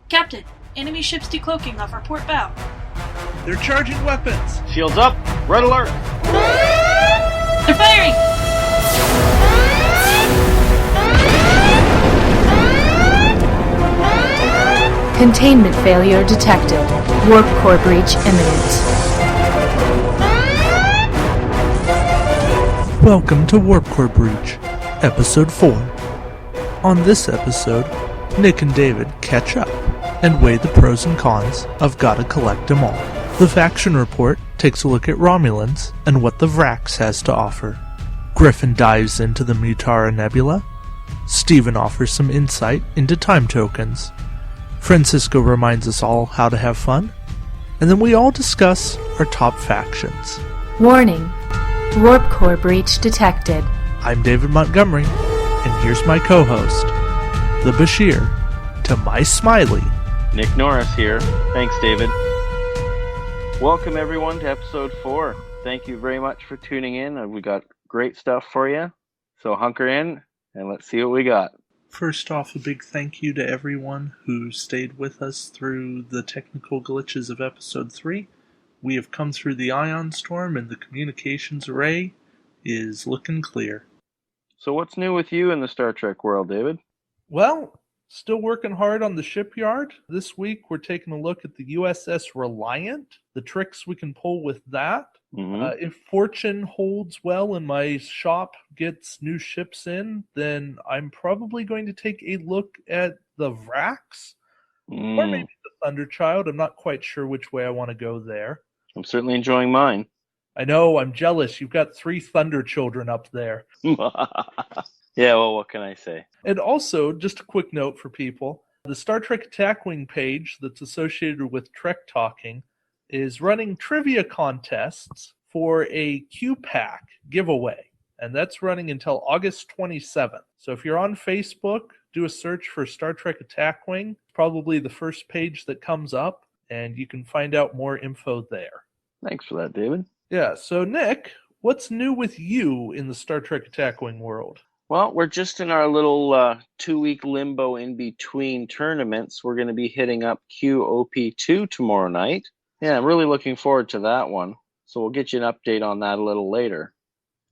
Captain, enemy ships decloaking off our port bow. They're charging weapons! Shields up! Red alert! They're firing! Containment failure detected. Warp core breach imminent. Welcome to Warp Core Breach, Episode 4. On this episode, Nick and David catch up and weigh the pros and cons of Gotta Collect 'Em All. The Faction Report takes a look at Romulans and what the Vrax has to offer. Griffin dives into the Mutara Nebula. Steven offers some insight into time tokens. Francisco reminds us all how to have fun. And then we all discuss our top factions. Warning. Warp core breach detected. I'm David Montgomery, and here's my co-host, the Bashir, to my Smiley. Nick Norris here. Thanks, David. Welcome, everyone, to Episode 4. Thank you very much for tuning in. We got great stuff for you. So hunker in, and let's see what we got. First off, a big thank you to everyone who stayed with us through the technical glitches of Episode 3. We have come through the ion storm, and the communications array is looking clear. So what's new with you in the Star Trek world, David? Well, still working hard on the shipyard. This week we're taking a look at the USS Reliant, the tricks we can pull with that. If fortune holds well and my shop gets new ships in, then I'm probably going to take a look at the Vrax, or maybe the Thunderchild. I'm not quite sure which way I want to go there. I'm certainly enjoying mine. I know, I'm jealous. You've got 3 Thunder Children up there. Yeah, well, what can I say? And also, just a quick note for people, the Star Trek Attack Wing page that's associated with Trek Talking is running trivia contests for a Q-Pack giveaway. And that's running until August 27th. So if you're on Facebook, do a search for Star Trek Attack Wing. Probably the first page that comes up, and you can find out more info there. Thanks for that, David. Yeah, so Nick, what's new with you in the Star Trek Attack Wing world? Well, we're just in our little 2-week limbo in between tournaments. We're going to be hitting up QOP2 tomorrow night. Yeah, I'm really looking forward to that one. So we'll get you an update on that a little later.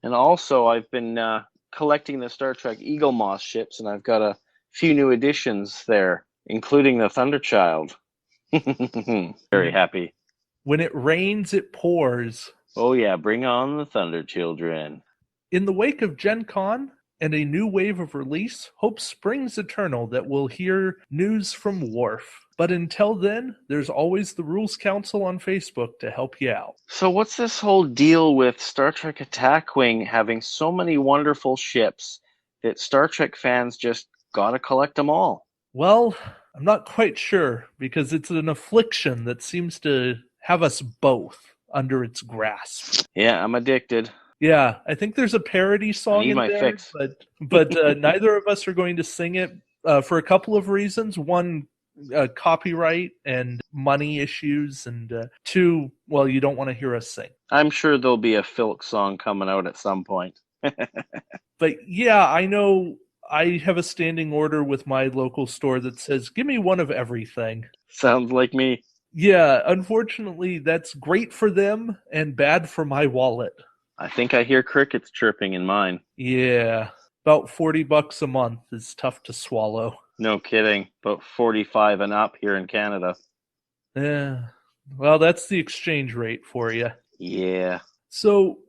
And also, I've been collecting the Star Trek Eagle Moss ships, and I've got a few new additions there, including the Thunderchild. Very happy. When it rains, it pours. Oh yeah, bring on the Thunder Children. In the wake of Gen Con and a new wave of release, hope springs eternal that we'll hear news from Worf. But until then, there's always the Rules Council on Facebook to help you out. So what's this whole deal with Star Trek Attack Wing having so many wonderful ships that Star Trek fans just gotta collect them all? Well, I'm not quite sure, because it's an affliction that seems to have us both under its grasp. Yeah, I'm addicted. Yeah, I think there's a parody song in there, fix. but neither of us are going to sing it for a couple of reasons. One, copyright and money issues, and 2, well, you don't want to hear us sing. I'm sure there'll be a Filk song coming out at some point. But yeah, I know I have a standing order with my local store that says, give me one of everything. Sounds like me. Yeah, unfortunately, that's great for them and bad for my wallet. I think I hear crickets chirping in mine. Yeah, about $40 a month is tough to swallow. No kidding. About 45 and up here in Canada. Yeah, well, that's the exchange rate for you. Yeah. So,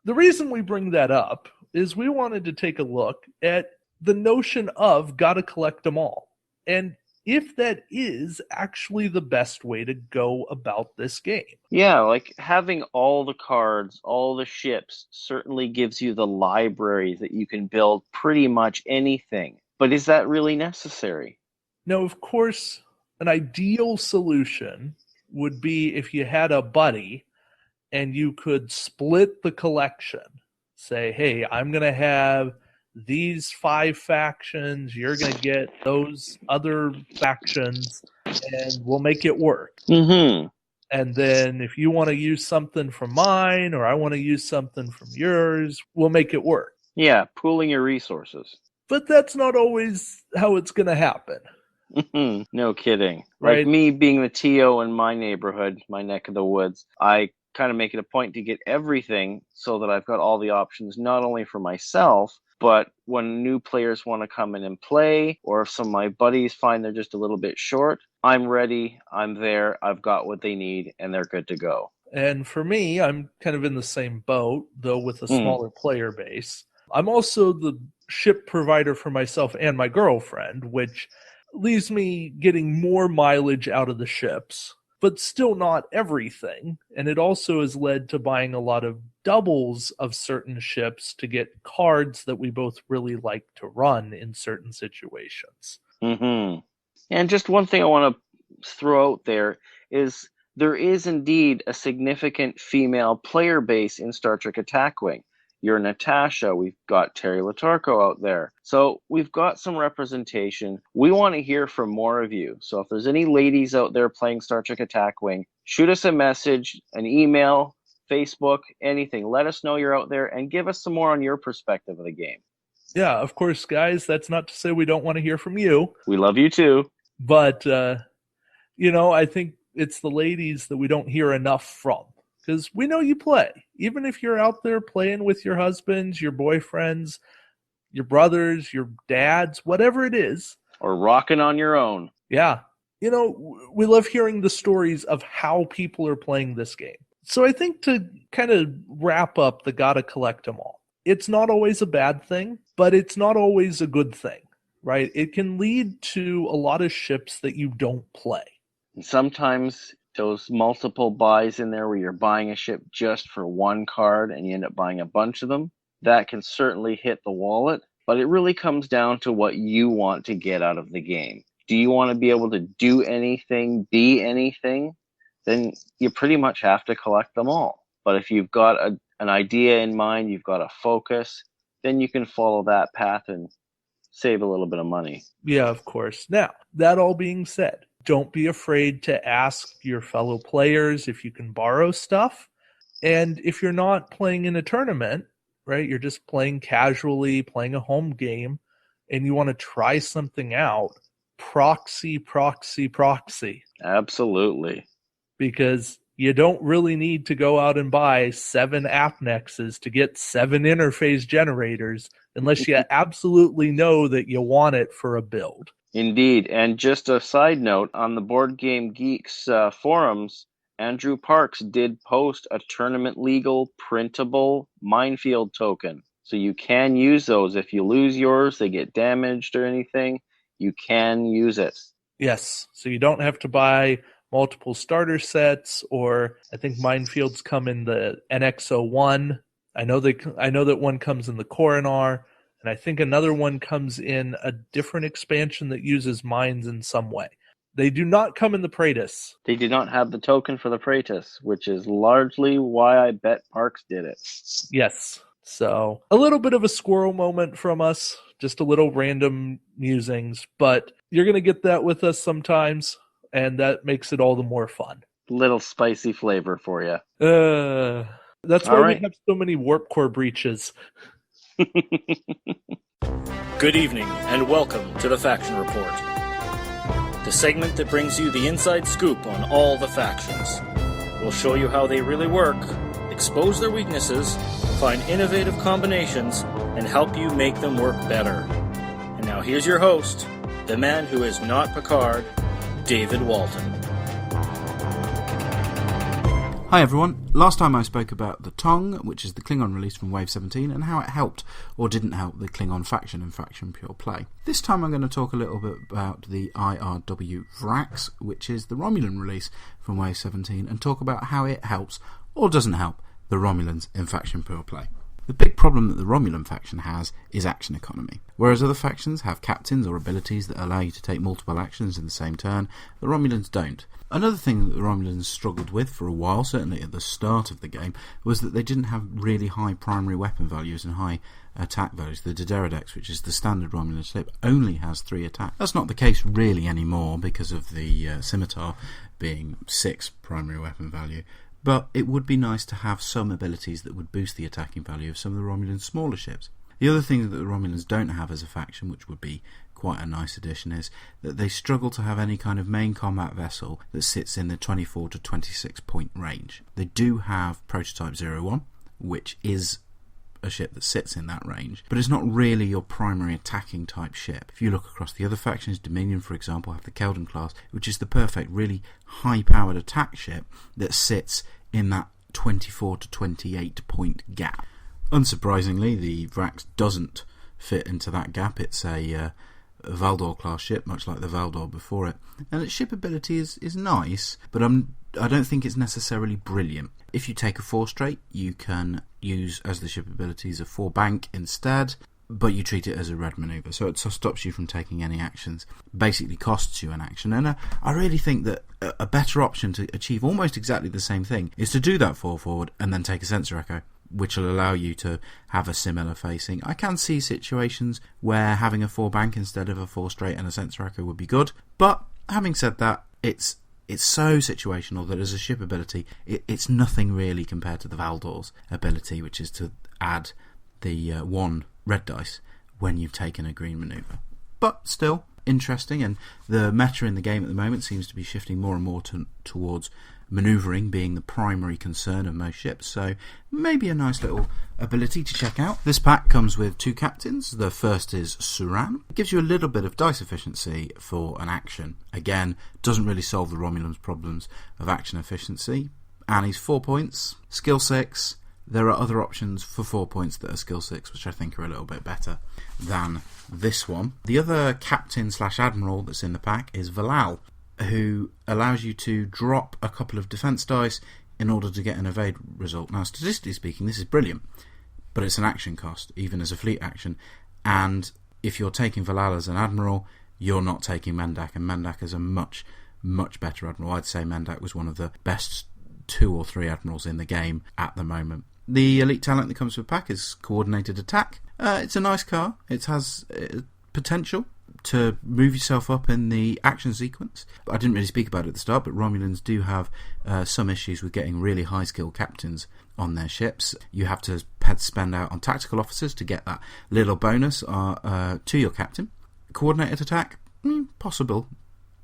the reason we bring that up is we wanted to take a look at the notion of gotta collect them all. And if that is actually the best way to go about this game. Yeah, like having all the cards, all the ships, certainly gives you the library that you can build pretty much anything. But is that really necessary? Now, of course, an ideal solution would be if you had a buddy and you could split the collection. Say, hey, I'm going to have these 5 factions, you're going to get those other factions, and we'll make it work. Mm-hmm. And then if you want to use something from mine, or I want to use something from yours, we'll make it work. Yeah, pooling your resources. But that's not always how it's going to happen. No kidding. Right. Like me being the TO in my neighborhood, my neck of the woods, I kind of make it a point to get everything so that I've got all the options, not only for myself, but when new players want to come in and play, or if some of my buddies find they're just a little bit short, I'm ready, I'm there, I've got what they need, and they're good to go. And for me, I'm kind of in the same boat, though with a smaller player base. I'm also the ship provider for myself and my girlfriend, which leaves me getting more mileage out of the ships, but still not everything. And it also has led to buying a lot of doubles of certain ships to get cards that we both really like to run in certain situations. Mm-hmm. And just one thing I want to throw out there is there is indeed a significant female player base in Star Trek Attack Wing. You're Natasha, we've got Terry Latorco out there. So we've got some representation. We want to hear from more of you. So if there's any ladies out there playing Star Trek Attack Wing, shoot us a message, an email, Facebook, anything. Let us know you're out there and give us some more on your perspective of the game. Yeah, of course, guys, that's not to say we don't want to hear from you. We love you too. But, I think it's the ladies that we don't hear enough from. Because we know you play. Even if you're out there playing with your husbands, your boyfriends, your brothers, your dads, whatever it is. Or rocking on your own. Yeah. We love hearing the stories of how people are playing this game. So I think to kind of wrap up the gotta collect them all, it's not always a bad thing, but it's not always a good thing, right? It can lead to a lot of ships that you don't play. And sometimes those multiple buys in there where you're buying a ship just for one card and you end up buying a bunch of them, that can certainly hit the wallet. But it really comes down to what you want to get out of the game. Do you want to be able to do anything, be anything? Then you pretty much have to collect them all. But if you've got an idea in mind, you've got a focus, then you can follow that path and save a little bit of money. Yeah, of course. Now, that all being said, don't be afraid to ask your fellow players if you can borrow stuff. And if you're not playing in a tournament, right, you're just playing casually, playing a home game, and you want to try something out, proxy. Absolutely. Because you don't really need to go out and buy 7 Apnexes to get 7 interface generators unless you absolutely know that you want it for a build. Indeed. And just a side note, on the Board Game Geeks forums, Andrew Parks did post a tournament legal printable minefield token. So you can use those. If you lose yours, they get damaged or anything, you can use it. Yes. So you don't have to buy multiple starter sets, or I think minefields come in the NX-01. I know that one comes in the Coronar, and I think another one comes in a different expansion that uses mines in some way. They do not come in the Praetus. They do not have the token for the Praetus, which is largely why I bet Parks did it. Yes. So a little bit of a squirrel moment from us, just a little random musings, but you're going to get that with us sometimes, and that makes it all the more fun. Little spicy flavor for you. That's why we have so many warp core breaches. Good evening, and welcome to the Faction Report, the segment that brings you the inside scoop on all the factions. We'll show you how they really work, expose their weaknesses, find innovative combinations, and help you make them work better. And now here's your host, the man who is not Picard, David Walton. Hi everyone, last time I spoke about the Tong, which is the Klingon release from Wave 17, and how it helped or didn't help the Klingon faction in Faction Pure Play. This time I'm going to talk a little bit about the IRW Vrax, which is the Romulan release from Wave 17, and talk about how it helps or doesn't help the Romulans in Faction Pure Play. The big problem that the Romulan faction has is action economy. Whereas other factions have captains or abilities that allow you to take multiple actions in the same turn, the Romulans don't. Another thing that the Romulans struggled with for a while, certainly at the start of the game, was that they didn't have really high primary weapon values and high attack values. The Dideridex, which is the standard Romulan ship, only has 3 attacks. That's not the case really anymore because of the Scimitar being 6 primary weapon value. But it would be nice to have some abilities that would boost the attacking value of some of the Romulan smaller ships. The other thing that the Romulans don't have as a faction, which would be quite a nice addition is that they struggle to have any kind of main combat vessel that sits in the 24 to 26 point range. They do have Prototype 01, which is a ship that sits in that range, but it's not really your primary attacking type ship. If you look across the other factions, Dominion, for example, have the Keldon class, which is the perfect, really high-powered attack ship that sits in that 24 to 28 point gap. Unsurprisingly, the Vrax doesn't fit into that gap. It's a Valdor class ship, much like the Valdor before it, and its ship ability is nice, but I don't think it's necessarily brilliant. If you take a 4 straight, you can use as the ship abilities a 4 bank instead, but you treat it as a red manoeuvre, so it stops you from taking any actions. Basically costs you an action, and I really think that a better option to achieve almost exactly the same thing is to do that 4 forward and then take a sensor echo, which will allow you to have a similar facing. I can see situations where having a 4 bank instead of a 4 straight and a sensor echo would be good, but having said that, it's so situational that as a ship ability, it's nothing really compared to the Valdor's ability, which is to add the 1 red dice when you've taken a green manoeuvre. But still interesting, and the meta in the game at the moment seems to be shifting more and more towards manoeuvring being the primary concern of most ships, so maybe a nice little ability to check out. This pack comes with 2 captains. The first is Suran. It gives you a little bit of dice efficiency for an action. Again, doesn't really solve the Romulans' problems of action efficiency. And he's 4 points, skill 6. There are other options for 4 points that are skill 6, which I think are a little bit better than this one. The other captain/admiral that's in the pack is Valal, who allows you to drop a couple of defense dice in order to get an evade result. Now, statistically speaking, this is brilliant, but it's an action cost, even as a fleet action. And if you're taking Valal as an admiral, you're not taking Mendak, and Mendak is a much, much better admiral. I'd say Mendak was one of the best 2 or 3 admirals in the game at the moment. The elite talent that comes with the pack is coordinated attack. It's a nice car. It has potential to move yourself up in the action sequence. I didn't really speak about it at the start, but Romulans do have some issues with getting really high skill captains on their ships. You have to spend out on tactical officers to get that little bonus to your captain. Coordinated attack, possible.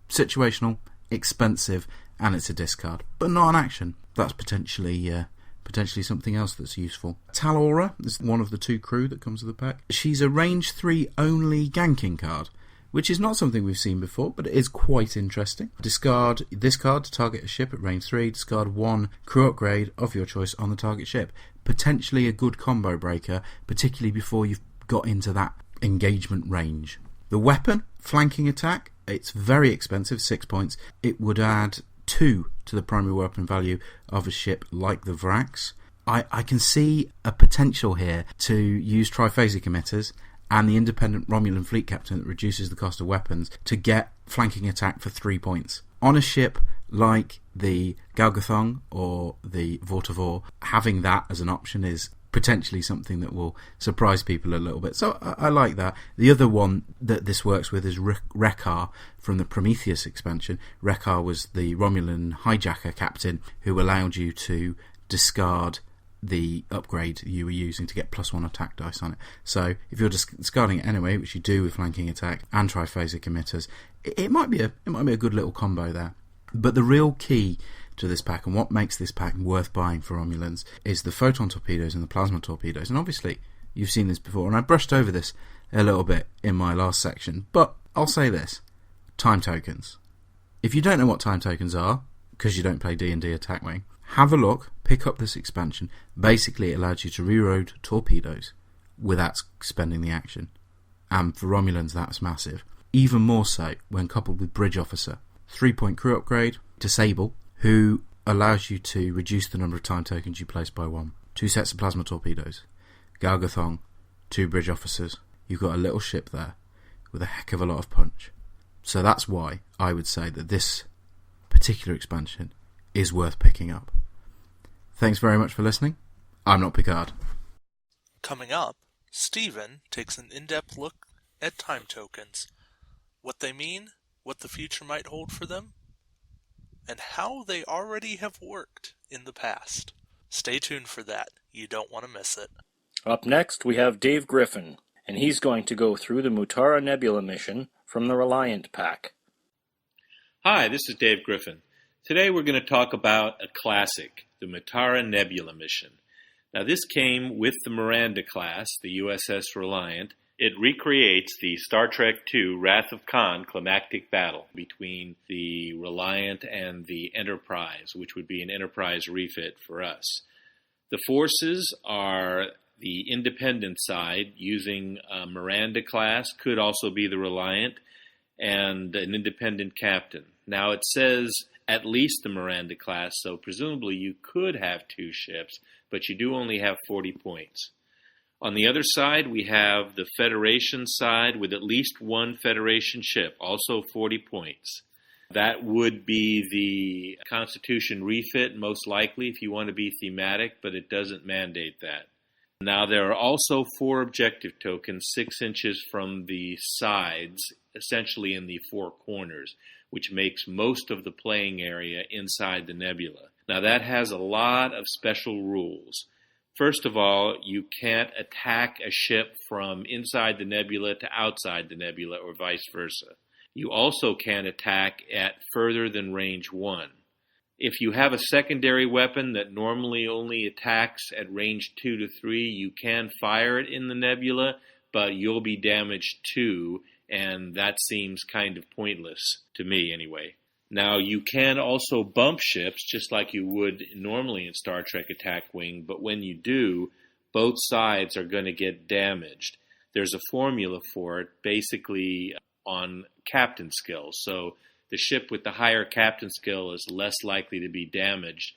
Situational, expensive, and it's a discard, but not an action. That's potentially something else that's useful. Talora is one of the 2 crew that comes with the pack. She's a range 3 only ganking card, which is not something we've seen before, but it is quite interesting. Discard this card to target a ship at range 3. Discard 1 crew upgrade of your choice on the target ship. Potentially a good combo breaker, particularly before you've got into that engagement range. The weapon, flanking attack, it's very expensive, 6 points. It would add 2 to the primary weapon value of a ship like the Vrax. I can see a potential here to use triphasic emitters and the independent Romulan fleet captain that reduces the cost of weapons to get flanking attack for 3 points. On a ship like the Galgathong or the Vortavor, having that as an option is potentially something that will surprise people a little bit. So I like that. The other one that this works with is Rekar from the Prometheus expansion. Rekar was the Romulan hijacker captain who allowed you to discard the upgrade you were using to get +1 attack dice on it. So if you're discarding it anyway, which you do with flanking attack and triphasic emitters, it might be a good little combo there. But the real key to this pack, and what makes this pack worth buying for Romulans, is the photon torpedoes and the plasma torpedoes. And obviously you've seen this before, and I brushed over this a little bit in my last section, but I'll say this: time tokens. If you don't know what time tokens are, because you don't play D&D Attack Wing, have a look, pick up this expansion. Basically it allows you to reroad torpedoes without spending the action, and for Romulans that's massive. Even more so when coupled with Bridge Officer. 3-point crew upgrade, Disable, who allows you to reduce the number of time tokens you place by 1. 2 sets of plasma torpedoes, Galgathong, 2 bridge officers. You've got a little ship there with a heck of a lot of punch. So that's why I would say that this particular expansion is worth picking up. Thanks very much for listening. I'm not Picard. Coming up, Steven takes an in-depth look at time tokens, what they mean, what the future might hold for them, and how they already have worked in the past. Stay tuned for that. You don't want to miss it. Up next, we have Dave Griffin, and he's going to go through the Mutara Nebula mission from the Reliant pack. Hi, this is Dave Griffin. Today we're going to talk about a classic, the Mutara Nebula mission. Now this came with the Miranda class, the USS Reliant. It recreates the Star Trek II Wrath of Khan climactic battle between the Reliant and the Enterprise, which would be an Enterprise refit for us. The forces are the independent side using a Miranda class, could also be the Reliant, and an independent captain. Now it says at least the Miranda class, so presumably you could have two ships, but you do only have 40 points. On the other side, we have the Federation side with at least one Federation ship, also 40 points. That would be the Constitution refit, most likely, if you want to be thematic, but it doesn't mandate that. Now, there are also 4 objective tokens, 6 inches from the sides, essentially in the 4 corners, which makes most of the playing area inside the nebula. Now, that has a lot of special rules. First of all, you can't attack a ship from inside the nebula to outside the nebula or vice versa. You also can't attack at further than range 1. If you have a secondary weapon that normally only attacks at range 2 to 3, you can fire it in the nebula, but you'll be damaged too, and that seems kind of pointless to me anyway. Now, you can also bump ships, just like you would normally in Star Trek Attack Wing, but when you do, both sides are going to get damaged. There's a formula for it, basically on captain skill. So the ship with the higher captain skill is less likely to be damaged,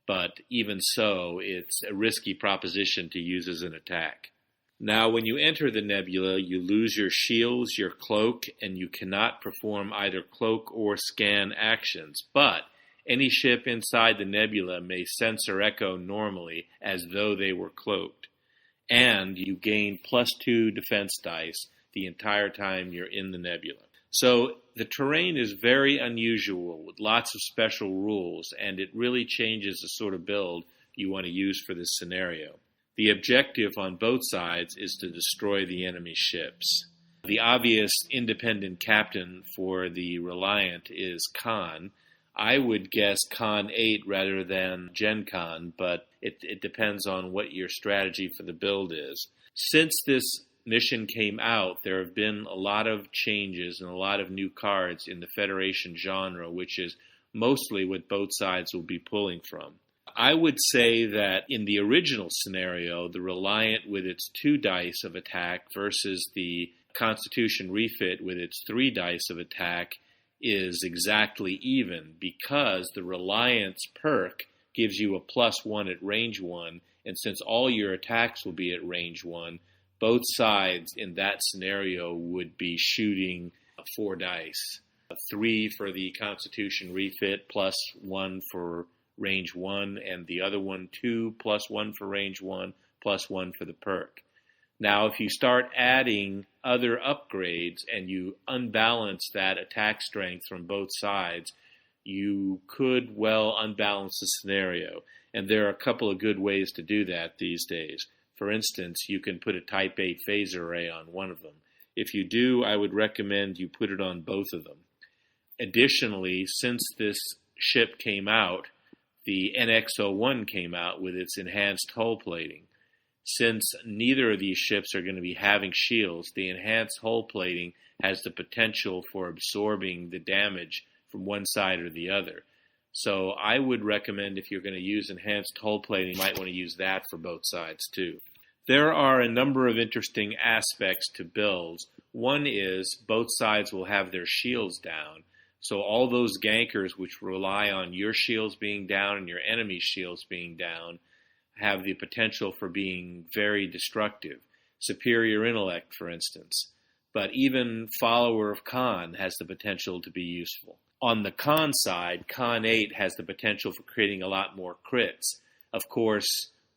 but even so, it's a risky proposition to use as an attack. Now, when you enter the nebula, you lose your shields, your cloak, and you cannot perform either cloak or scan actions. But any ship inside the nebula may sense or echo normally as though they were cloaked. And you gain +2 defense dice the entire time you're in the nebula. So the terrain is very unusual with lots of special rules, and it really changes the sort of build you want to use for this scenario. The objective on both sides is to destroy the enemy ships. The obvious independent captain for the Reliant is Khan. I would guess Khan 8 rather than Gen Con, but it depends on what your strategy for the build is. Since this mission came out, there have been a lot of changes and a lot of new cards in the Federation genre, which is mostly what both sides will be pulling from. I would say that in the original scenario, the Reliant with its 2 dice of attack versus the Constitution refit with its 3 dice of attack is exactly even, because the Reliance perk gives you a +1 at range 1, and since all your attacks will be at range 1, both sides in that scenario would be shooting 4 dice. 3 for the Constitution refit, +1 for range 1, and the other one 2, +1 for range 1, +1 for the perk. Now, if you start adding other upgrades and you unbalance that attack strength from both sides, you could well unbalance the scenario. And there are a couple of good ways to do that these days. For instance, you can put a Type 8 phaser array on one of them. If you do, I would recommend you put it on both of them. Additionally, since this ship came out, the NX-01 came out with its enhanced hull plating. Since neither of these ships are going to be having shields, the enhanced hull plating has the potential for absorbing the damage from one side or the other. So I would recommend, if you're going to use enhanced hull plating, you might want to use that for both sides too. There are a number of interesting aspects to builds. One is both sides will have their shields down. So all those gankers which rely on your shields being down and your enemy's shields being down have the potential for being very destructive. Superior intellect, for instance. But even Follower of Khan has the potential to be useful. On the Khan side, Khan 8 has the potential for creating a lot more crits. Of course,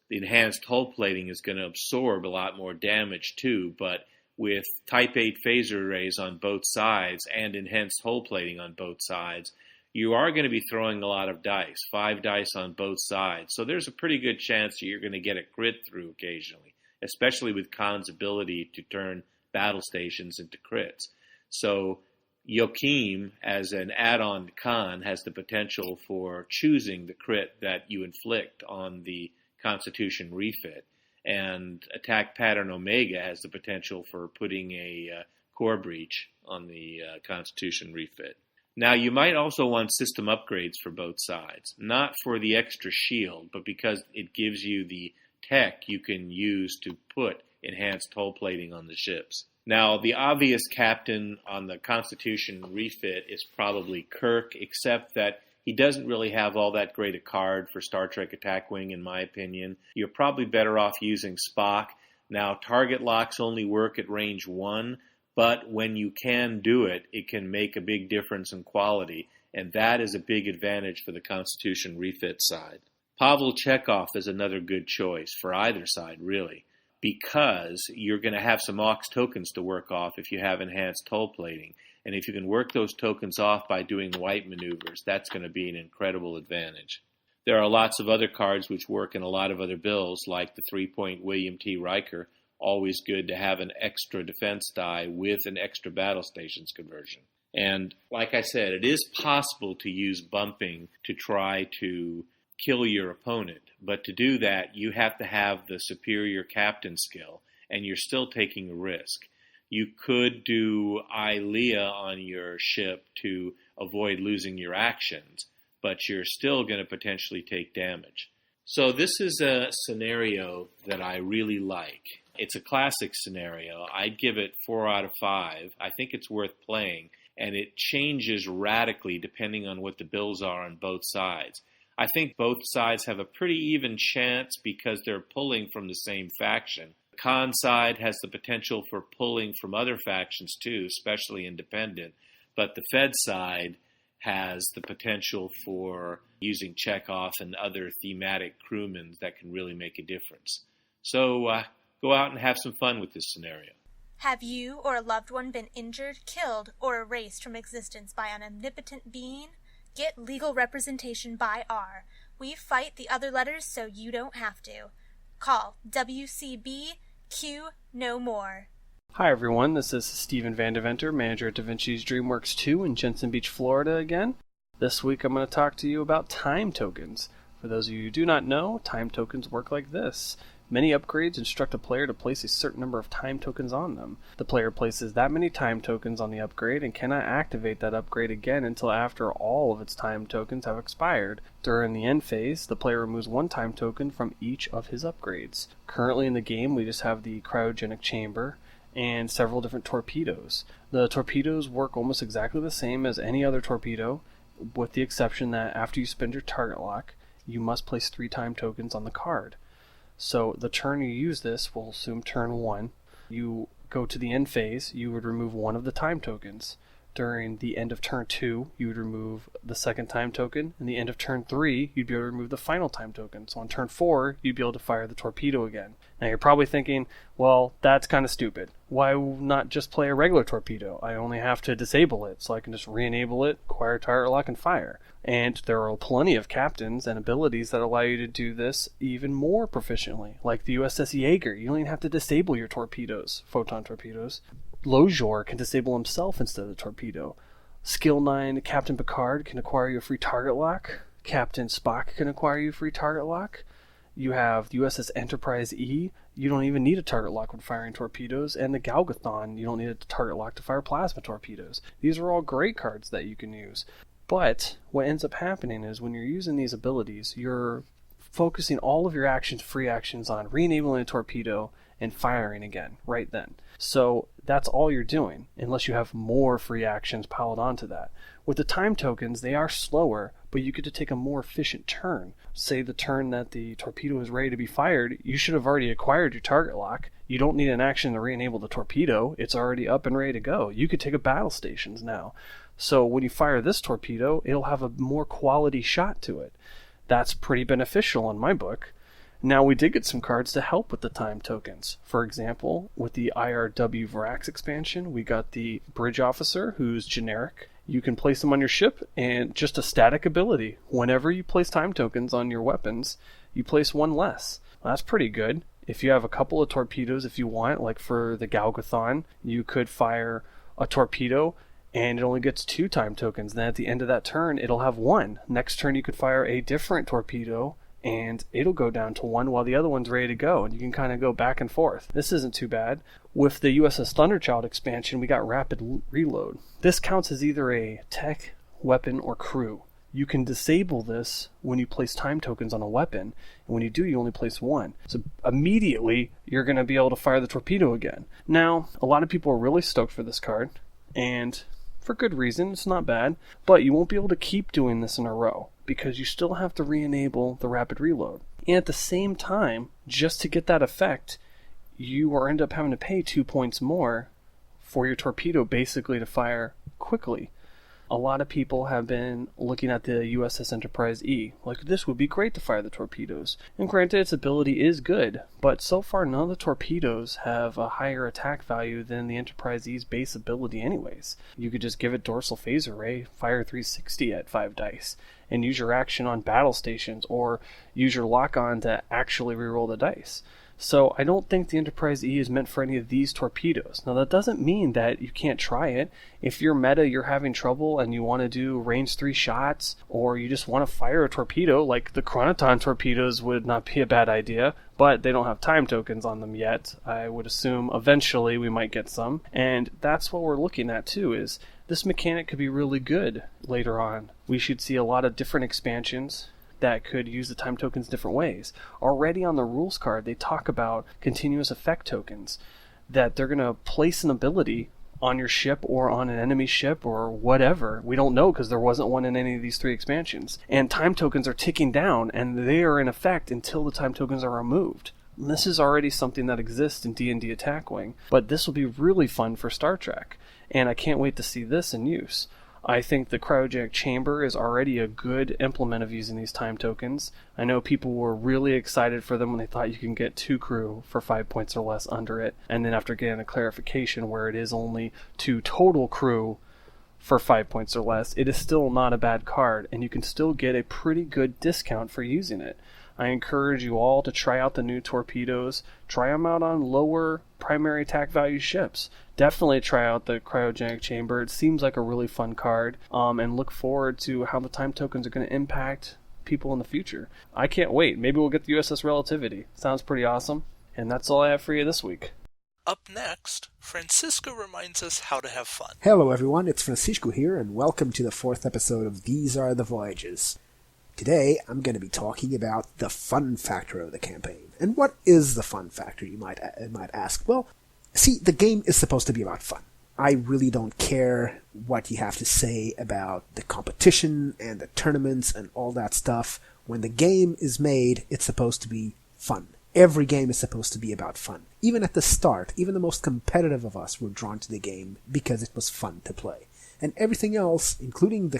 the enhanced hull plating is going to absorb a lot more damage too, but with Type 8 phaser arrays on both sides and enhanced hull plating on both sides, you are going to be throwing a lot of dice, 5 dice on both sides. So there's a pretty good chance that you're going to get a crit through occasionally. especially with Khan's ability to turn battle stations into crits. So Joachim, as an add-on to Khan, has the potential for choosing the crit that you inflict on the Constitution refit. And Attack Pattern Omega has the potential for putting a core breach on the Constitution refit. Now, you might also want system upgrades for both sides, not for the extra shield, but because it gives you the tech you can use to put enhanced hull plating on the ships. Now, the obvious captain on the Constitution refit is probably Kirk, except that he doesn't really have all that great a card for Star Trek Attack Wing, in my opinion. You're probably better off using Spock. Now, target locks only work at range 1, but when you can do it, it can make a big difference in quality, and that is a big advantage for the Constitution refit side. Pavel Chekhov is another good choice for either side, really, because you're going to have some aux tokens to work off if you have enhanced hull plating. And if you can work those tokens off by doing wipe maneuvers, that's going to be an incredible advantage. There are lots of other cards which work in a lot of other bills, like the 3-point William T. Riker. Always good to have an extra defense die with an extra battle stations conversion. And like I said, it is possible to use bumping to try to kill your opponent. But to do that, you have to have the superior captain skill, and you're still taking a risk. You could do ILEA on your ship to avoid losing your actions, but you're still going to potentially take damage. So this is a scenario that I really like. It's a classic scenario. I'd give it 4 out of 5. I think it's worth playing, and it changes radically depending on what the bills are on both sides. I think both sides have a pretty even chance because they're pulling from the same faction. The Khan side has the potential for pulling from other factions too, especially independent, but the Fed side has the potential for using Chekhov and other thematic crewmen that can really make a difference. So go out and have some fun with this scenario. Have you or a loved one been injured, killed, or erased from existence by an omnipotent being? Get legal representation by R. We fight the other letters so you don't have to. Call WCB Q no more. Hi everyone, this is Steven Vandeventer, manager at Da Vinci's DreamWorks 2 in Jensen Beach, Florida again. This week I'm going to talk to you about time tokens. For those of you who do not know, time tokens work like this. Many upgrades instruct a player to place a certain number of time tokens on them. The player places that many time tokens on the upgrade and cannot activate that upgrade again until after all of its time tokens have expired. During the end phase, the player removes 1 time token from each of his upgrades. Currently in the game, we just have the cryogenic chamber and several different torpedoes. The torpedoes work almost exactly the same as any other torpedo, with the exception that after you spend your target lock, you must place 3 time tokens on the card. So the turn you use this, we'll assume turn 1, you go to the end phase, you would remove 1 of the time tokens. During the end of turn 2, you would remove the second time token, and the end of turn 3, you'd be able to remove the final time token. So on turn 4, you'd be able to fire the torpedo again. Now you're probably thinking, well, that's kind of stupid. Why not just play a regular torpedo? I only have to disable it, so I can just re-enable it, acquire target lock, and fire. And there are plenty of captains and abilities that allow you to do this even more proficiently, like the USS Jaeger. You don't even have to disable your torpedoes, photon torpedoes. Lojor can disable himself instead of the torpedo. Skill 9 Captain Picard can acquire you a free target lock. Captain Spock can acquire you a free target lock. You have the USS Enterprise E. You don't even need a target lock when firing torpedoes. And the Galgathon, you don't need a target lock to fire plasma torpedoes. These are all great cards that you can use. But what ends up happening is when you're using these abilities, you're focusing all of your actions, free actions, on re-enabling a torpedo and firing again right then. So that's all you're doing, unless you have more free actions piled onto that. With the time tokens, they are slower, but you get to take a more efficient turn. Say the turn that the torpedo is ready to be fired, you should have already acquired your target lock. You don't need an action to re-enable the torpedo. It's already up and ready to go. You could take a battle stations now. So when you fire this torpedo, it'll have a more quality shot to it. That's pretty beneficial in my book. Now, we did get some cards to help with the time tokens. For example, with the IRW Vrax expansion, we got the Bridge Officer, who's generic. You can place them on your ship, and just a static ability. Whenever you place time tokens on your weapons, you place 1 less. Well, that's pretty good. If you have a couple of torpedoes, if you want, like for the Galgathon, you could fire a torpedo and it only gets 2 time tokens. Then at the end of that turn, it'll have 1. Next turn, you could fire a different torpedo and it'll go down to 1 while the other one's ready to go. And you can kind of go back and forth. This isn't too bad. With the USS Thunderchild expansion, we got rapid reload. This counts as either a tech, weapon, or crew. You can disable this when you place time tokens on a weapon, and when you do, you only place 1. So immediately, you're going to be able to fire the torpedo again. Now, a lot of people are really stoked for this card, and for good reason, it's not bad, but you won't be able to keep doing this in a row, because you still have to re-enable the rapid reload. And at the same time, just to get that effect, you will end up having to pay 2 points more for your torpedo basically to fire quickly. A lot of people have been looking at the USS Enterprise E, like this would be great to fire the torpedoes. And granted, its ability is good, but so far none of the torpedoes have a higher attack value than the Enterprise E's base ability anyways. You could just give it dorsal phase array, fire 360 at 5 dice, and use your action on battle stations, or use your lock-on to actually reroll the dice. So I don't think the Enterprise E is meant for any of these torpedoes. Now that doesn't mean that you can't try it. If your meta you're having trouble and you want to do range 3 shots, or you just want to fire a torpedo, like the Chronoton torpedoes would not be a bad idea, but they don't have time tokens on them yet. I would assume eventually we might get some. And that's what we're looking at too, is this mechanic could be really good later on. We should see a lot of different expansions that could use the time tokens different ways. Already on the rules card, they talk about continuous effect tokens, that they're going to place an ability on your ship or on an enemy ship or whatever. We don't know because there wasn't one in any of these 3 expansions. And time tokens are ticking down, and they are in effect until the time tokens are removed. And this is already something that exists in D&D Attack Wing, but this will be really fun for Star Trek, and I can't wait to see this in use. I think the cryogenic chamber is already a good implement of using these time tokens. I know people were really excited for them when they thought you can get 2 crew for 5 points or less under it, and then after getting a clarification where it is only 2 total crew for 5 points or less, it is still not a bad card, and you can still get a pretty good discount for using it. I encourage you all to try out the new torpedoes. Try them out on lower primary attack value ships. Definitely try out the cryogenic chamber. It seems like a really fun card, and look forward to how the time tokens are going to impact people in the future. I can't wait. Maybe we'll get the USS Relativity. Sounds pretty awesome. And that's all I have for you this week. Up next, Francisco reminds us how to have fun. Hello everyone, it's Francisco here, and welcome to the 4th episode of These Are the Voyages. Today, I'm going to be talking about the fun factor of the campaign. And what is the fun factor, you might ask? Well, see, the game is supposed to be about fun. I really don't care what you have to say about the competition and the tournaments and all that stuff. When the game is made, it's supposed to be fun. Every game is supposed to be about fun. Even at the start, even the most competitive of us were drawn to the game because it was fun to play. And everything else, including the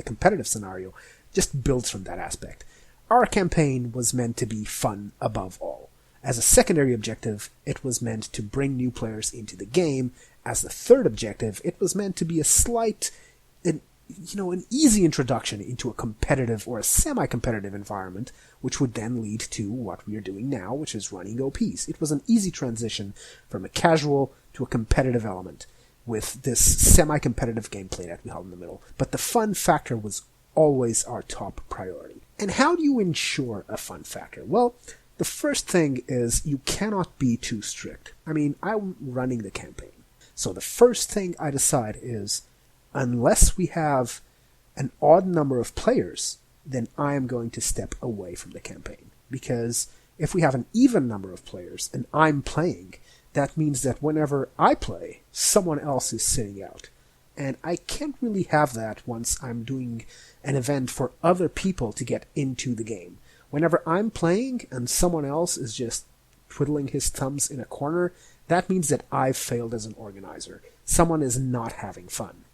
competitive scenario, just builds from that aspect. Our campaign was meant to be fun above all. As a secondary objective, it was meant to bring new players into the game. As the third objective, it was meant to be a slight, an easy introduction into a competitive or a semi-competitive environment, which would then lead to what we are doing now, which is running OPs. It was an easy transition from a casual to a competitive element with this semi-competitive gameplay that we held in the middle. But the fun factor was always our top priority. And how do you ensure a fun factor? Well, the first thing is you cannot be too strict. I mean, I'm running the campaign. So the first thing I decide is, unless we have an odd number of players, then I am going to step away from the campaign. Because if we have an even number of players and I'm playing, that means that whenever I play, someone else is sitting out. And I can't really have that once I'm doing an event for other people to get into the game. Whenever I'm playing and someone else is just twiddling his thumbs in a corner, that means that I've failed as an organizer. Someone is not having fun.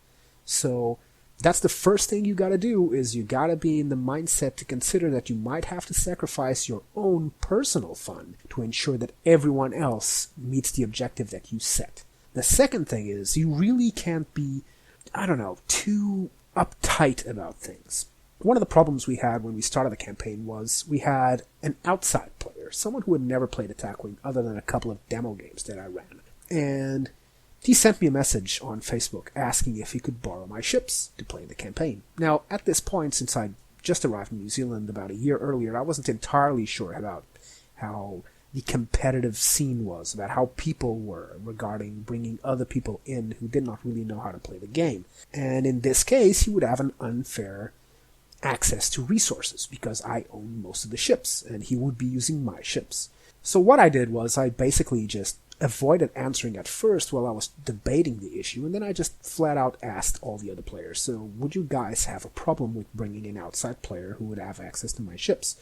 So that's the first thing you gotta do, is you gotta be in the mindset to consider that you might have to sacrifice your own personal fun to ensure that everyone else meets the objective that you set. The second thing is, you really can't be, too uptight about things. One of the problems we had when we started the campaign was we had an outside player. someone who had never played Attack Wing other than a couple of demo games that I ran. And he sent me a message on Facebook asking if he could borrow my ships to play the campaign. Now, at this point, since I'd just arrived in New Zealand about a year earlier, I wasn't entirely sure about how the competitive scene was, about how people were regarding bringing other people in who did not really know how to play the game. And in this case, he would have an unfair access to resources because I own most of the ships and he would be using my ships. So what I did was I basically just avoided answering at first while I was debating the issue, and then I just flat out asked all the other players, so would you guys have a problem with bringing an outside player who would have access to my ships?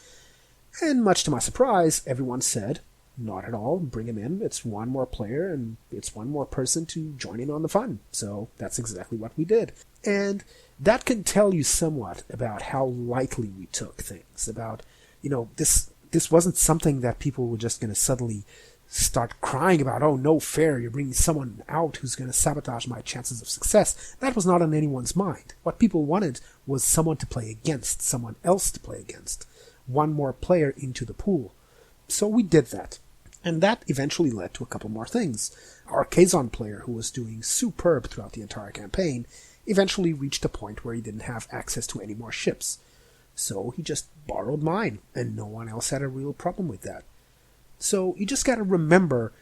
And much to my surprise, everyone said, not at all, bring him in, it's one more player and it's one more person to join in on the fun. So that's exactly what we did. And that can tell you somewhat about how lightly we took things, about, this wasn't something that people were just going to suddenly start crying about, oh, no fair, you're bringing someone out who's going to sabotage my chances of success. That was not on anyone's mind. What people wanted was someone to play against, someone else to play against, one more player into the pool. So we did that. And that eventually led to a couple more things. Our Kazon player, who was doing superb throughout the entire campaign, eventually reached a point where he didn't have access to any more ships. So he just borrowed mine, and no one else had a real problem with that. So you just gotta remember,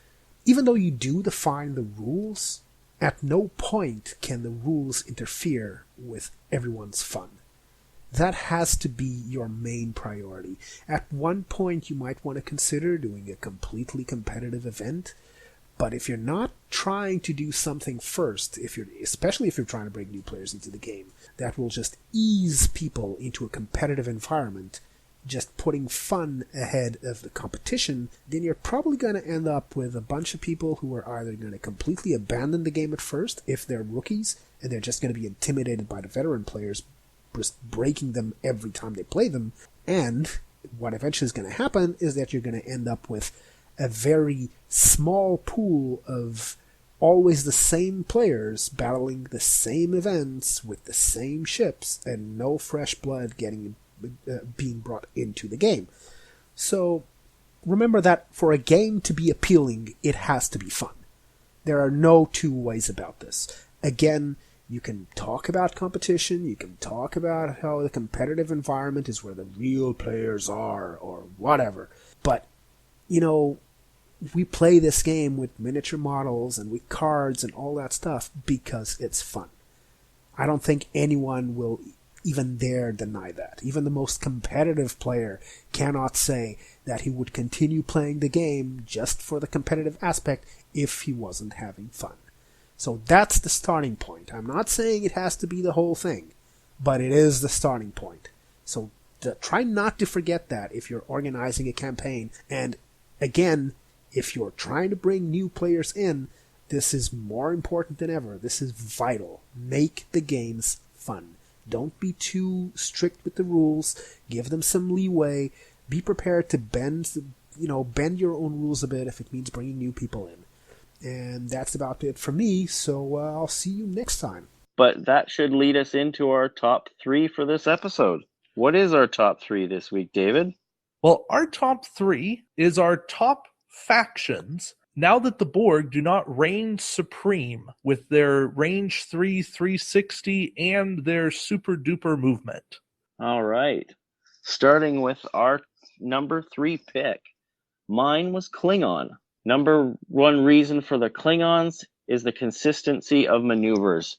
even though you do define the rules, at no point can the rules interfere with everyone's fun. That has to be your main priority. At one point you might want to consider doing a completely competitive event, but if you're not trying to do something first, especially if you're trying to bring new players into the game, that will just ease people into a competitive environment, just putting fun ahead of the competition, then you're probably going to end up with a bunch of people who are either going to completely abandon the game at first, if they're rookies, and they're just going to be intimidated by the veteran players, just breaking them every time they play them, and what eventually is going to happen is that you're going to end up with a very small pool of always the same players battling the same events with the same ships, and no fresh blood being brought into the game. So remember that for a game to be appealing, it has to be fun. There are no two ways about this. Again, you can talk about competition, you can talk about how the competitive environment is where the real players are, or whatever. But, we play this game with miniature models and with cards and all that stuff because it's fun. I don't think anyone will even dare deny that. Even the most competitive player cannot say that he would continue playing the game just for the competitive aspect if he wasn't having fun. So that's the starting point. I'm not saying it has to be the whole thing, but it is the starting point. So try not to forget that if you're organizing a campaign. And again, if you're trying to bring new players in, this is more important than ever. This is vital. Make the games fun. Don't be too strict with the rules. Give them some leeway. Be prepared to bend your own rules a bit if it means bringing new people in. And that's about it for me, so I'll see you next time. But that should lead us into our top 3 for this episode. What is our top 3 this week, David? Well, our top 3 is our top factions now that the Borg do not reign supreme with their range 3 360 and their super duper movement. All right. Starting with our number 3 pick. Mine was Klingon. Number 1 reason for the Klingons is the consistency of maneuvers.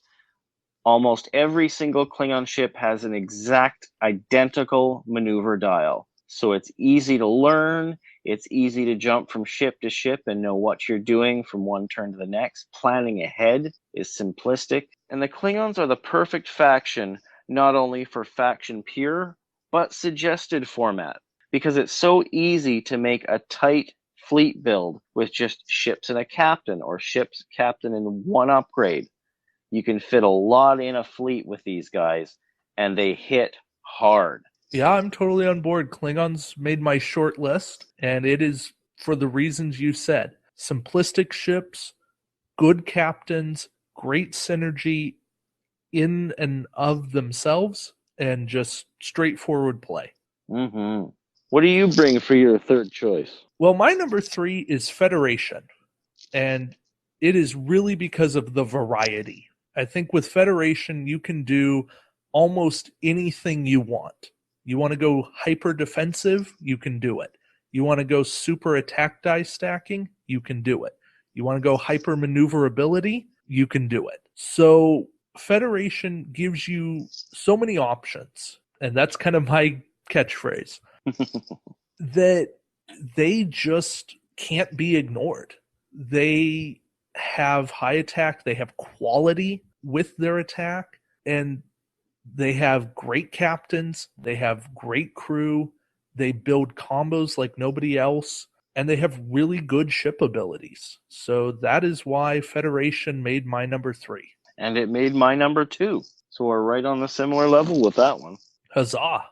Almost every single Klingon ship has an exact identical maneuver dial. So it's easy to learn, it's easy to jump from ship to ship and know what you're doing from one turn to the next. Planning ahead is simplistic. And the Klingons are the perfect faction, not only for faction pure, but suggested format. Because it's so easy to make a tight fleet build with just ships and a captain, or ships, captain, and 1 upgrade. You can fit a lot in a fleet with these guys, and they hit hard. Yeah, I'm totally on board. Klingons made my short list, and it is for the reasons you said. Simplistic ships, good captains, great synergy in and of themselves, and just straightforward play. Mm-hmm. What do you bring for your third choice? Well, my number 3 is Federation, and it is really because of the variety. I think with Federation, you can do almost anything you want. You want to go hyper defensive, you can do it. You want to go super attack die stacking, you can do it. You want to go hyper maneuverability, you can do it. So Federation gives you so many options, and that's kind of my catchphrase, that they just can't be ignored. They have high attack, they have quality with their attack, and they have great captains, they have great crew, they build combos like nobody else, and they have really good ship abilities. So that is why Federation made my number 3. And it made my number 2. So we're right on the similar level with that one. Huzzah.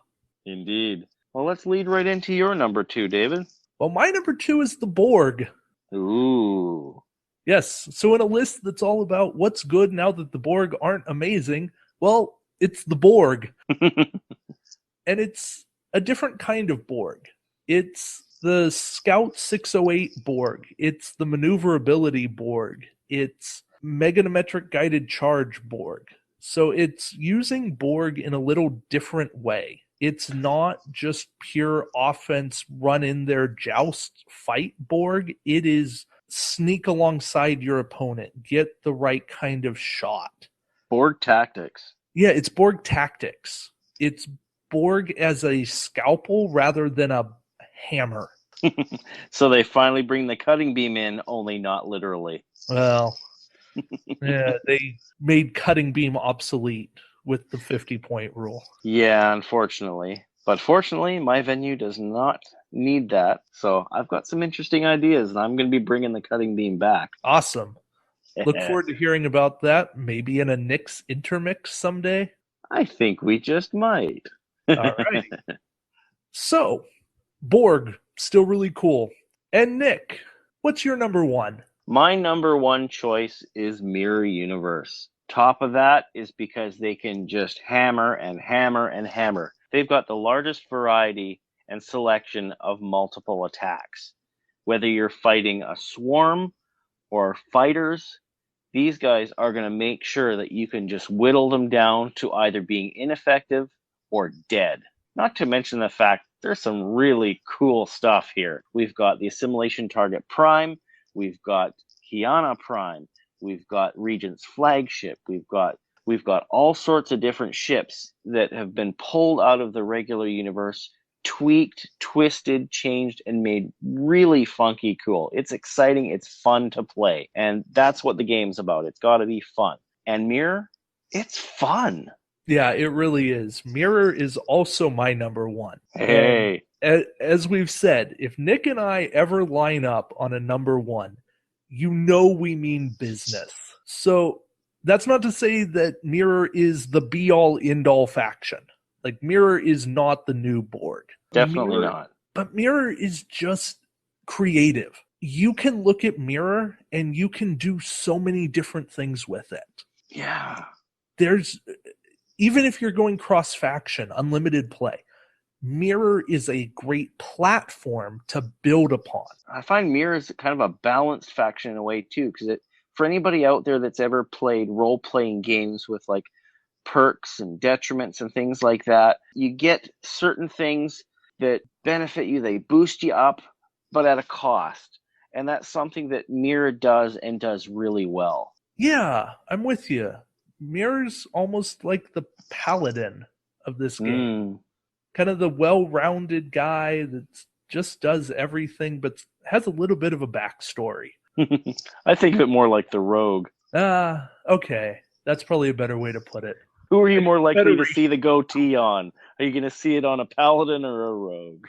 Indeed. Well, let's lead right into your number 2, David. Well, my number 2 is the Borg. Ooh. Yes, so in a list that's all about what's good now that the Borg aren't amazing, well, it's the Borg. And it's a different kind of Borg. It's the Scout 608 Borg. It's the Maneuverability Borg. It's Meganometric Guided Charge Borg. So it's using Borg in a little different way. It's not just pure offense, run in there, joust, fight Borg. It is sneak alongside your opponent, get the right kind of shot. Borg tactics. Yeah, it's Borg tactics. It's Borg as a scalpel rather than a hammer. So they finally bring the cutting beam in, only not literally. Well, yeah, they made cutting beam obsolete with the 50-point rule. Yeah, unfortunately. But fortunately, my venue does not need that. So I've got some interesting ideas, and I'm going to be bringing the cutting beam back. Awesome. Look forward to hearing about that, maybe in a Knicks intermix someday. I think we just might. All right. So, Borg, still really cool. And Nick, what's your number 1? My number 1 choice is Mirror Universe. Top of that is because they can just hammer and hammer and hammer. They've got the largest variety and selection of multiple attacks. Whether you're fighting a swarm or fighters, these guys are going to make sure that you can just whittle them down to either being ineffective or dead. Not to mention the fact there's some really cool stuff here. We've got the Assimilation Target Prime, we've got Kiana Prime, we've got Regent's Flagship, we've got all sorts of different ships that have been pulled out of the regular universe, tweaked, twisted, changed, and made really funky cool. It's exciting, it's fun to play, and that's what the game's about. It's got to be fun. And Mirror, it's fun. Yeah, it really is. Mirror is also my number 1. Hey. And as we've said, if Nick and I ever line up on a number 1, you know we mean business. So that's not to say that Mirror is the be-all, end-all faction. Like, Mirror is not the new Borg. Definitely not. But Mirror is just creative. You can look at Mirror and you can do so many different things with it. Yeah. Even if you're going cross-faction, unlimited play, Mirror is a great platform to build upon. I find Mirror is kind of a balanced faction in a way, too, because for anybody out there that's ever played role-playing games with, like, perks and detriments and things like that, you get certain things that benefit you, they boost you up, but at a cost. And that's something that Mirror does and does really well. Yeah, I'm with you. Mirror's almost like the paladin of this game. Kind of the well-rounded guy that just does everything, but has a little bit of a backstory. I think of it more like the rogue. Okay. That's probably a better way to put it. Who are you more likely to see the goatee on? Are you going to see it on a paladin or a rogue?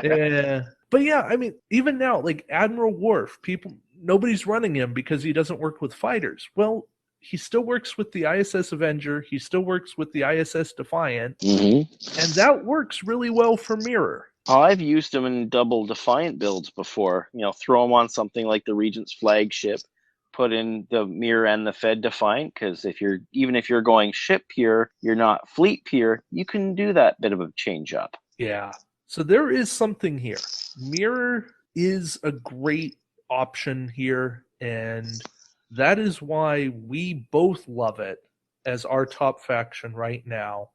Yeah. But yeah, I mean, even now, like Admiral Worf, nobody's running him because he doesn't work with fighters. Well, he still works with the ISS Avenger. He still works with the ISS Defiant. Mm-hmm. And that works really well for Mirror. I've used them in double Defiant builds before. Throw them on something like the Regent's Flagship, put in the Mirror and the Fed Defiant, because even if you're going ship pure, you're not fleet pure, you can do that bit of a change up. Yeah. So there is something here. Mirror is a great option here, and that is why we both love it as our top faction right now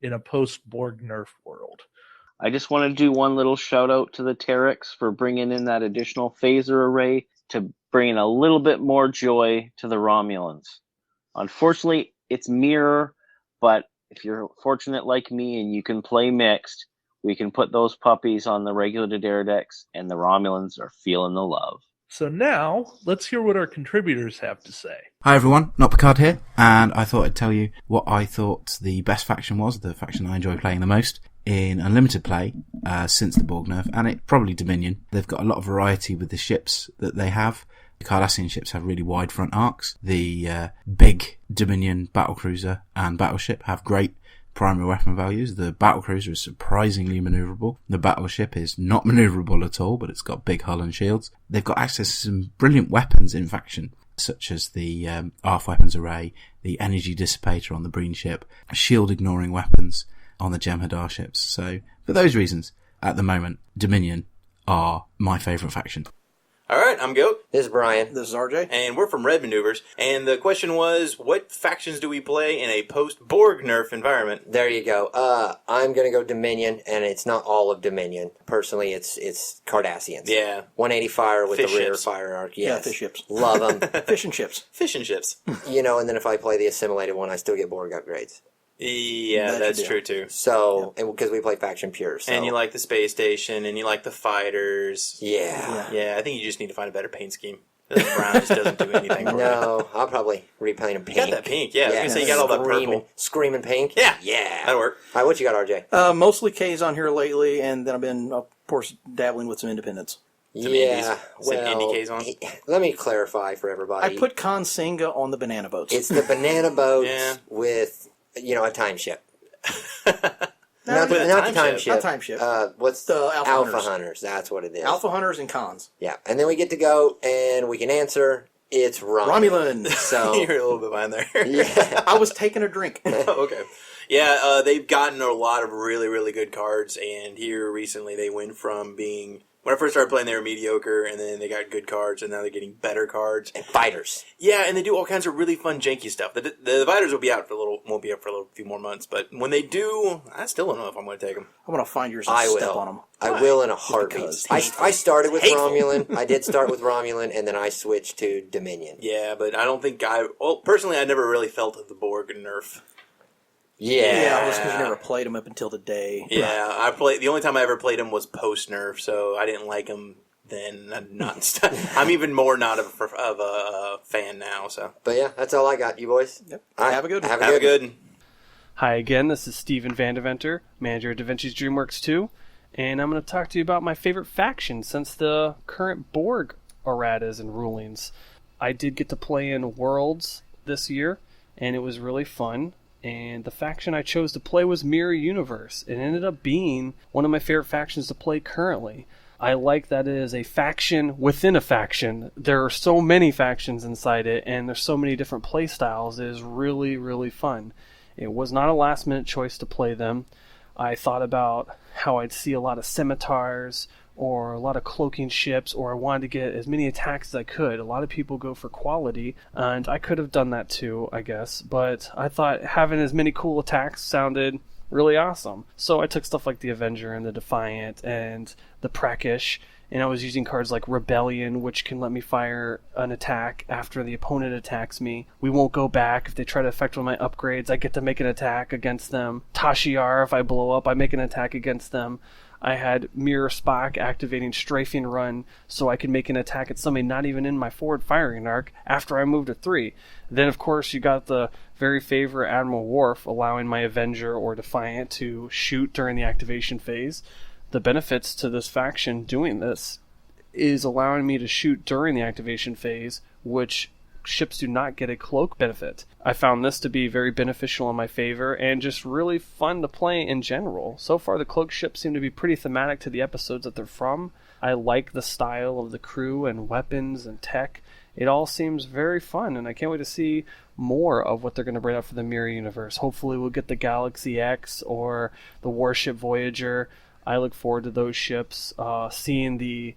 in a post-Borg nerf world. I just want to do one little shout out to the Terex for bringing in that additional phaser array to bring in a little bit more joy to the Romulans. Unfortunately, it's mirror, but if you're fortunate like me and you can play mixed, we can put those puppies on the regular Dare decks, and the Romulans are feeling the love. So now, let's hear what our contributors have to say. Hi everyone, Not Picard here, and I thought I'd tell you what I thought the best faction was, the faction I enjoy playing the most in Unlimited play since the Borg nerf, and it probably Dominion. They've got a lot of variety with the ships that they have. The Cardassian ships have really wide front arcs. The big Dominion battlecruiser and battleship have great primary weapon values. The battlecruiser is surprisingly maneuverable. The battleship is not maneuverable at all, but it's got big hull and shields. They've got access to some brilliant weapons in faction, such as the ARF weapons array, the energy dissipator on the Breen ship, shield ignoring weapons on the Jem'Hadar ships. So, for those reasons, at the moment, Dominion are my favourite faction. Alright, I'm Goat. This is Brian. This is RJ. And we're from Red Maneuvers. And the question was, what factions do we play in a post-Borg nerf environment? There you go. I'm going to go Dominion, and it's not all of Dominion. Personally, it's Cardassians. Yeah. 180 fire with Fish the rear ships. fire arc. Yeah, Yes. fish ships. Love them. Fish and chips. Fish and chips. You know, and then if I play the assimilated one, I still get Borg upgrades. Yeah, that's true too. So, because we play faction pure. So. And you like the space station, and you like the fighters. Yeah. Yeah, I think you just need to find a better paint scheme. The brown just doesn't do anything for you. No, I'll probably repaint them pink. You got that pink, yeah. I was going to say you got all that purple. Screaming pink? Yeah. Yeah. That'll work. All right, what you got, RJ? Mostly K's on here lately, and then I've been, of course, dabbling with some independents. Yeah, Some Indy K's on? Let me clarify for everybody. I put Consinga on the banana boats. It's the banana boats with, a time ship. Not the time ship. Not time ship. What's the Alpha Hunters? That's what it is. Alpha Hunters and Cons. Yeah, and then we get to go and we can answer. It's Romulan. So You're a little bit behind there. Yeah, I was taking a drink. Okay. Yeah, they've gotten a lot of really, really good cards, and here recently they went from being... When I first started playing, they were mediocre, and then they got good cards, and now they're getting better cards. And fighters. Yeah, and they do all kinds of really fun, janky stuff. The fighters won't be out for a few more months, but when they do, I still don't know if I'm going to take them. I'm going to find yours and step on them. I will in a heartbeat. I started with Romulan. I did start with Romulan, and then I switched to Dominion. Yeah, but I don't think personally, I never really felt the Borg nerf. Yeah, because you never played them up until the day. Yeah, the only time I ever played them was post nerf, so I didn't like them then. I'm even more not of a fan now. So, but yeah, that's all I got. You boys, yep. Have a good one. Have a good. Hi again. This is Steven Vandeventer, manager of Da Vinci's DreamWorks 2, and I'm going to talk to you about my favorite faction since the current Borg erratas and rulings. I did get to play in Worlds this year, and it was really fun. And the faction I chose to play was Mirror Universe. It ended up being one of my favorite factions to play currently. I like that it is a faction within a faction. There are so many factions inside it, and there's so many different play styles. It is really, really fun. It was not a last-minute choice to play them. I thought about how I'd see a lot of scimitars or a lot of cloaking ships, or I wanted to get as many attacks as I could. A lot of people go for quality, and I could have done that too, I guess, but I thought having as many cool attacks sounded really awesome. So I took stuff like the Avenger and the Defiant and the Prakish, and I was using cards like Rebellion, which can let me fire an attack after the opponent attacks me. We won't go back. If they try to affect one of my upgrades, I get to make an attack against them. Tashiar, if I blow up, I make an attack against them. I had Mirror Spock activating Strafing Run so I could make an attack at somebody not even in my forward firing arc after I moved to 3. Then, of course, you got the very favorite Admiral Worf allowing my Avenger or Defiant to shoot during the activation phase. The benefits to this faction doing this is allowing me to shoot during the activation phase, which ships do not get a cloak benefit. I found this to be very beneficial in my favor and just really fun to play in general. So far, the cloak ships seem to be pretty thematic to the episodes that they're from. I like the style of the crew and weapons and tech. It all seems very fun, and I can't wait to see more of what they're going to bring out for the Mirror Universe. Hopefully we'll get the Galaxy X or the Warship Voyager. I look forward to those ships, seeing the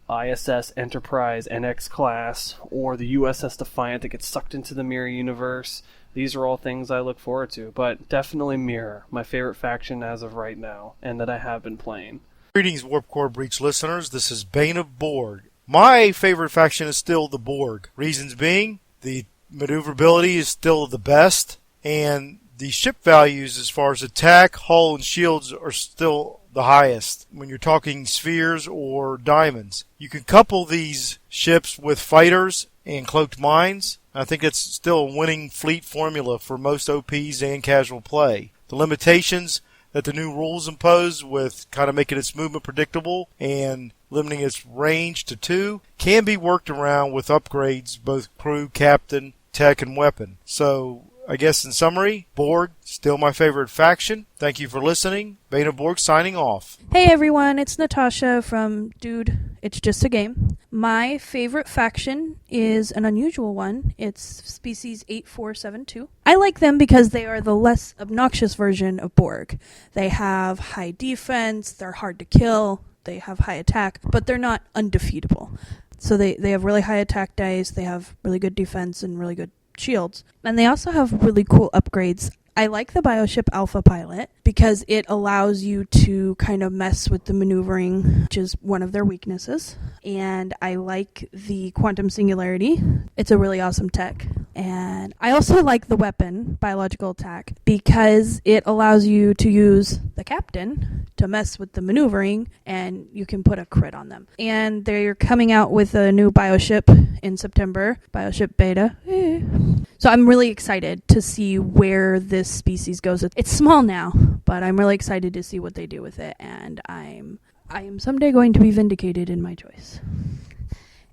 ISS Enterprise NX class or the USS Defiant that gets sucked into the Mirror universe. These are all things I look forward to, but definitely Mirror, my favorite faction as of right now, and that I have been playing. Greetings, Warp Core Breach listeners. This is Bane of Borg. My favorite faction is still the Borg. Reasons being, the maneuverability is still the best, and the ship values as far as attack, hull, and shields are still the highest when you're talking spheres or diamonds. You can couple these ships with fighters and cloaked mines. I think it's still a winning fleet formula for most OPs and casual play. The limitations that the new rules impose with kind of making its movement predictable and limiting its range to 2 can be worked around with upgrades, both crew, captain, tech, and weapon. So I guess in summary, Borg, still my favorite faction. Thank you for listening. Bane of Borg signing off. Hey everyone, it's Natasha from Dude, It's Just a Game. My favorite faction is an unusual one. It's Species 8472. I like them because they are the less obnoxious version of Borg. They have high defense, they're hard to kill, they have high attack, but they're not undefeatable. So they have really high attack dice, they have really good defense and really good shields. And they also have really cool upgrades. I like the Bioship Alpha Pilot because it allows you to kind of mess with the maneuvering, which is one of their weaknesses. And I like the Quantum Singularity. It's a really awesome tech. And I also like the weapon, Biological Attack, because it allows you to use the captain to mess with the maneuvering, and you can put a crit on them. And they're coming out with a new Bioship in September, Bioship Beta. So I'm really excited to see where this species goes. It's small now, but I'm really excited to see what they do with it, and I am someday going to be vindicated in my choice.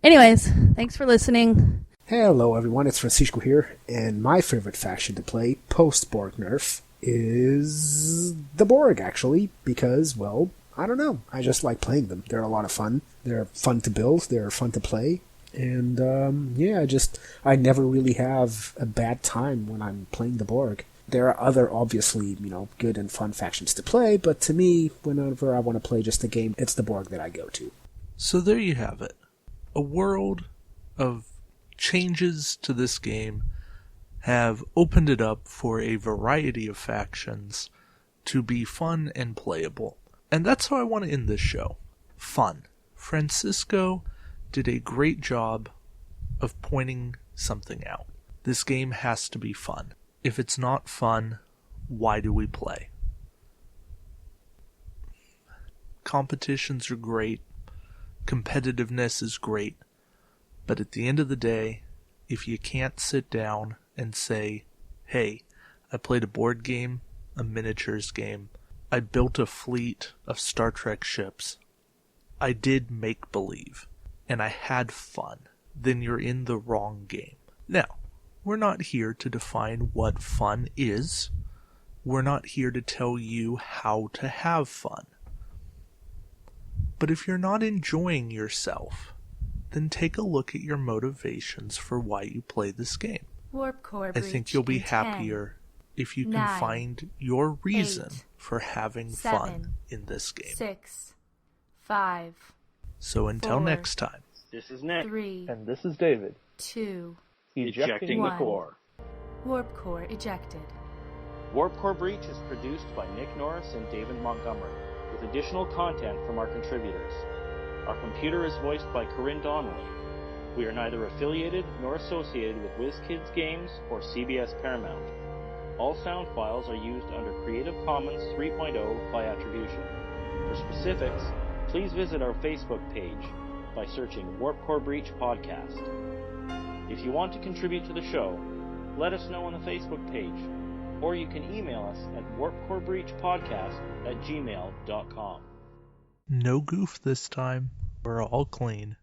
Anyways, thanks for listening. Hello everyone, it's Francisco here, and my favorite faction to play post-Borg nerf is the Borg, actually, because, well, I don't know, I just like playing them. They're a lot of fun. They're fun to build, they're fun to play, and I never really have a bad time when I'm playing the Borg. There are other, obviously, good and fun factions to play, but to me, whenever I want to play just a game, it's the Borg that I go to. So there you have it. A world of changes to this game have opened it up for a variety of factions to be fun and playable. And that's how I want to end this show. Fun. Francisco did a great job of pointing something out. This game has to be fun. If it's not fun, why do we play? Competitions are great. Competitiveness is great. But at the end of the day, if you can't sit down and say, hey, I played a board game, a miniatures game, I built a fleet of Star Trek ships, I did make believe, and I had fun, then you're in the wrong game. Now, we're not here to define what fun is. We're not here to tell you how to have fun. But if you're not enjoying yourself, then take a look at your motivations for why you play this game. Warp Core I think you'll be happier if you can find your reason 8, for having 7, fun in this game. 6, 5. So until 4, next time. This is Nick. 3. And this is David. 2. Ejecting the 1. core. Warp Core ejected. Warp Core Breach is produced by Nick Norris and David Montgomery, with additional content from our contributors. Our computer is voiced by Corinne Donnelly. We are neither affiliated nor associated with WizKids Games or CBS Paramount. All sound files are used under Creative Commons 3.0 by attribution. For specifics, please visit our Facebook page by searching Warp Core Breach Podcast. If you want to contribute to the show, let us know on the Facebook page, or you can email us at warpcorebreachpodcast@gmail.com. No goof this time. We're all clean.